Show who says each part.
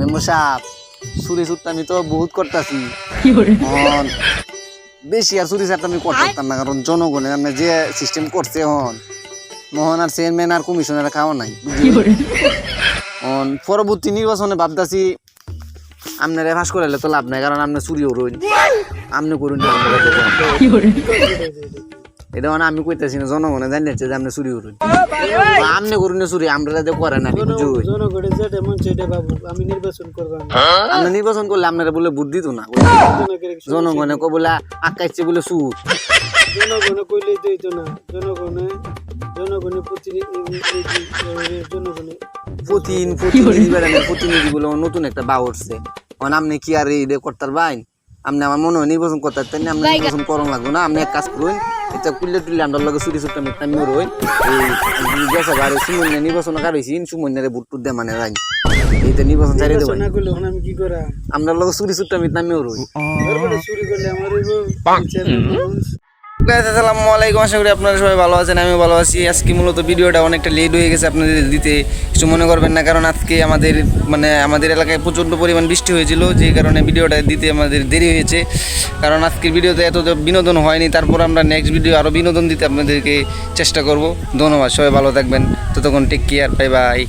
Speaker 1: Member সাহেব চুরি চুরটা আমি তো বহুত করতেছি, বেশি আর চুরি চারটা আমি করতাম না, কারণ জনগণের আমরা যে সিস্টেম করছে হন মোহন আর চেয়ারম্যান আর কমিশনের খাওয়া নাই। পরবর্তী নির্বাচনে ভাবতেছি আপনারা ফাঁস করাইলে তো লাভ নাই, কারণ আপনি চুরিও রইন, আপনি করুন না। এটা মানে আমি কইতেছি না, জনগণে জানিয়েছে যে আপনি চুরি করুন, আপনি করুন না চুরি, আমরা যাতে করে না। আপনি নির্বাচন করলে আপনারা বলে ভোট দিত না, জনগণে কো বলে আকাইছে বলে সুর,
Speaker 2: জনগণে কইলেই দিত না, জনগণে
Speaker 1: প্রতিনিধি বলে নতুন একটা বা উঠছে। আপনি কি আর এই করতার বাইন, আপনি আমার মনে হয় নির্বাচন করতে পারতেন না, আপনি নির্বাচন করন লাগবো না। আপনি এক কাজ করুন, এটা কুললে টুললে আমরা লগে চুরি চুরটা মিটটা নিয়ে রইন, এই গেছে গাড়ি সুমন্য নির্বাচন কারইছি সুমন্যারে ভোট টুট দিয়ে মানে রাই এইটা নির্বাচন চাইলে দেবো
Speaker 2: আমি কি করা,
Speaker 1: আমরা লগে চুরি চুরটা মিট নামিও রই।
Speaker 2: চুরি করলে আমার
Speaker 1: আসসালামু আলাইকুম, আশা করি আপনারা সবাই ভালো আছেন, আমিও ভালো আছি। আজকে মূলত ভিডিওটা অনেকটা লেট হয়ে গেছে আপনাদের দিতে, কিছু মনে করবেন না, কারণ আজকে আমাদের এলাকায় প্রচণ্ড পরিমাণ বৃষ্টি হয়েছিল, যে কারণে ভিডিওটা দিতে আমাদের দেরি হয়েছে। কারণ আজকের ভিডিওতে এত বিনোদন হয়নি, তারপর আমরা নেক্সট ভিডিও আরও বিনোদন দিতে আপনাদেরকে চেষ্টা করব। ধন্যবাদ, সবাই ভালো থাকবেন, ততক্ষণ টেক কেয়ার, বাই বাই।